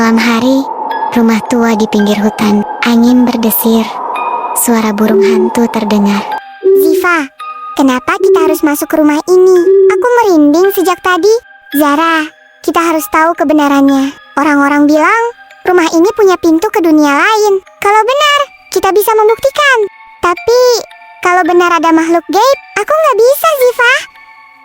Malam hari, rumah tua di pinggir hutan. Angin berdesir. Suara burung hantu terdengar. Ziva, kenapa kita harus masuk ke rumah ini? Aku merinding sejak tadi. Zara, kita harus tahu kebenarannya. Orang-orang bilang rumah ini punya pintu ke dunia lain. Kalau benar, kita bisa membuktikan. Tapi, kalau benar ada makhluk gaib, aku nggak bisa, Ziva.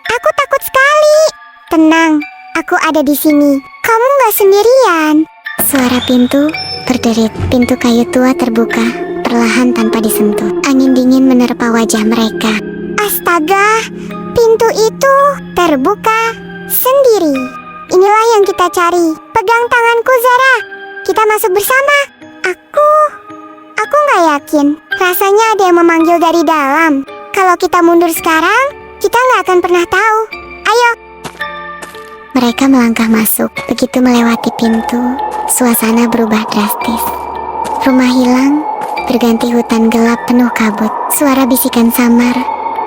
Aku takut sekali. Tenang, aku ada di sini. Kamu nggak sendirian. Suara pintu berderit. Pintu kayu tua terbuka, perlahan tanpa disentuh. Angin dingin menerpa wajah mereka. Astaga, pintu itu terbuka sendiri. Inilah yang kita cari. Pegang tanganku, Zara. Kita masuk bersama. Aku nggak yakin. Rasanya ada yang memanggil dari dalam. Kalau kita mundur sekarang, kita nggak akan pernah tahu. Ayo. Mereka melangkah masuk. Begitu melewati pintu, suasana berubah drastis. Rumah hilang, berganti hutan gelap penuh kabut. Suara bisikan samar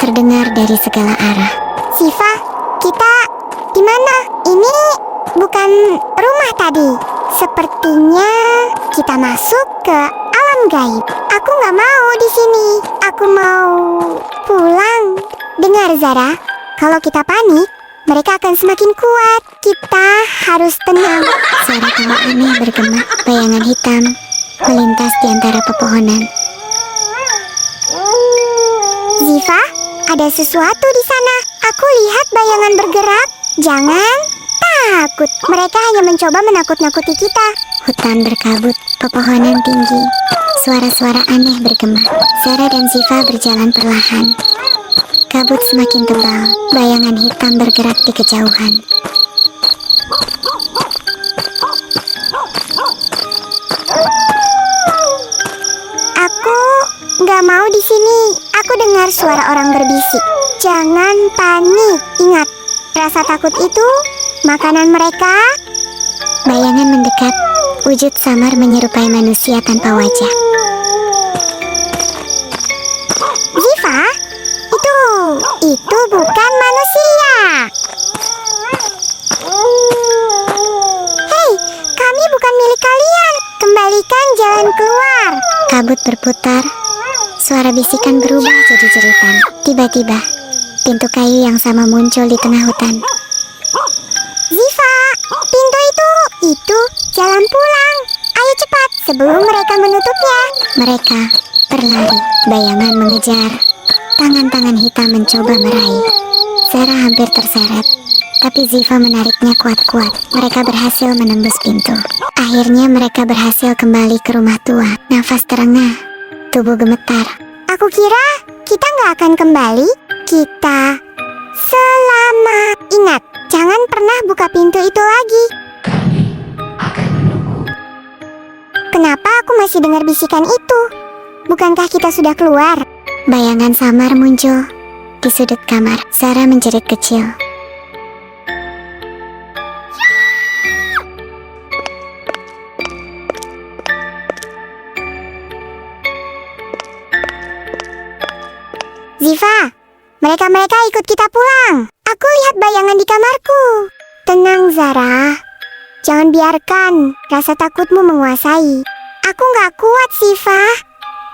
terdengar dari segala arah. Ziva, kita di mana? Ini bukan rumah tadi. Sepertinya kita masuk ke alam gaib. Aku nggak mau di sini. Aku mau pulang. Dengar, Zara, kalau kita panik, mereka akan semakin kuat. Kita harus tenang. Suara tawa aneh bergema. Bayangan hitam melintas di antara pepohonan. Ziva, ada sesuatu di sana. Aku lihat bayangan bergerak. Jangan takut. Mereka hanya mencoba menakut-nakuti kita. Hutan berkabut, pepohonan tinggi. Suara-suara aneh bergema. Zara dan Ziva berjalan perlahan. Kabut semakin tebal. Bayangan hitam bergerak di kejauhan. Aku nggak mau di sini. Aku dengar suara orang berbisik. Jangan panik. Ingat, rasa takut itu makanan mereka. Bayangan mendekat. Wujud samar menyerupai manusia tanpa wajah. Ziva, itu bukan manusia. Hei, kami bukan milik kalian. Kembalikan jalan keluar. Kabut berputar. Suara bisikan berubah jadi jeritan. Tiba-tiba, pintu kayu yang sama muncul di tengah hutan. Ziva, pintu itu jalan pulang. Ayo cepat sebelum mereka menutupnya. Mereka berlari. Bayangan mengejar. Tangan-tangan hitam mencoba meraih. Zara hampir terseret, tapi Ziva menariknya kuat-kuat. Mereka berhasil menembus pintu. Akhirnya mereka berhasil kembali ke rumah tua. Nafas terengah, tubuh gemetar. Aku kira kita nggak akan kembali. Kita selamat. Ingat, jangan pernah buka pintu itu lagi. Kenapa aku masih dengar bisikan itu? Bukankah kita sudah keluar? Bayangan samar muncul di sudut kamar. Zara menjerit kecil. Ziva, mereka ikut kita pulang. Aku lihat bayangan di kamarku. Tenang, Zara. Jangan biarkan rasa takutmu menguasai. Aku nggak kuat, Ziva.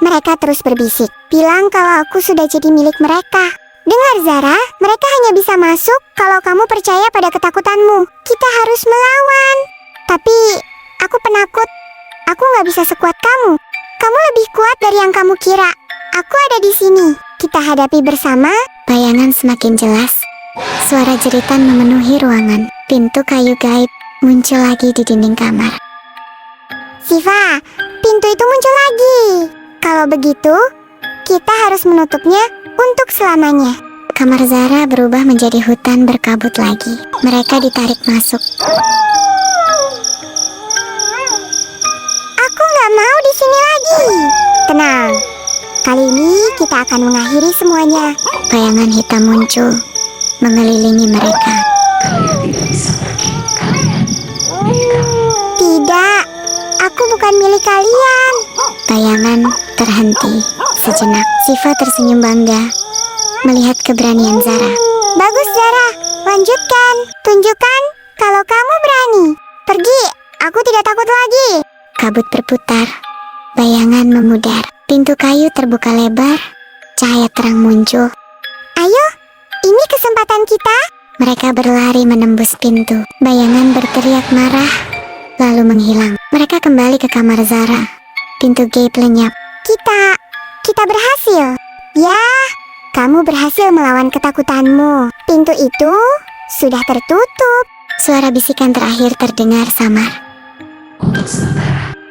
Mereka terus berbisik. Bilang kalau aku sudah jadi milik mereka. Dengar, Zara, mereka hanya bisa masuk kalau kamu percaya pada ketakutanmu. Kita harus melawan. Tapi, aku penakut. Aku nggak bisa sekuat kamu. Kamu lebih kuat dari yang kamu kira. Aku ada di sini. Kita hadapi bersama. Bayangan semakin jelas. Suara jeritan memenuhi ruangan. Pintu kayu gaib muncul lagi di dinding kamar. Ziva, pintu itu muncul lagi. Kalau begitu, kita harus menutupnya untuk selamanya. Kamar Zara berubah menjadi hutan berkabut lagi. Mereka ditarik masuk. Aku nggak mau di sini lagi. Tenang, kali ini kita akan mengakhiri semuanya. Bayangan hitam muncul, mengelilingi mereka. Tidak, aku bukan milik kalian. Bayangan terhenti sejenak. Ziva tersenyum bangga melihat keberanian Zara. Bagus, Zara. Lanjutkan. Tunjukkan kalau kamu berani. Pergi, Aku tidak takut lagi. Kabut berputar, bayangan memudar, pintu kayu terbuka lebar, cahaya terang muncul. Ayo, ini kesempatan kita. Mereka berlari menembus pintu, bayangan berteriak marah, lalu menghilang. Mereka kembali ke kamar Zara. Pintu gate lenyap. Kita berhasil. Ya, kamu berhasil melawan ketakutanmu. Pintu itu sudah tertutup. Suara bisikan terakhir terdengar samar.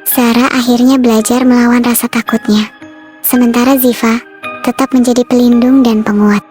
Zara akhirnya belajar melawan rasa takutnya. Sementara Ziva tetap menjadi pelindung dan penguat.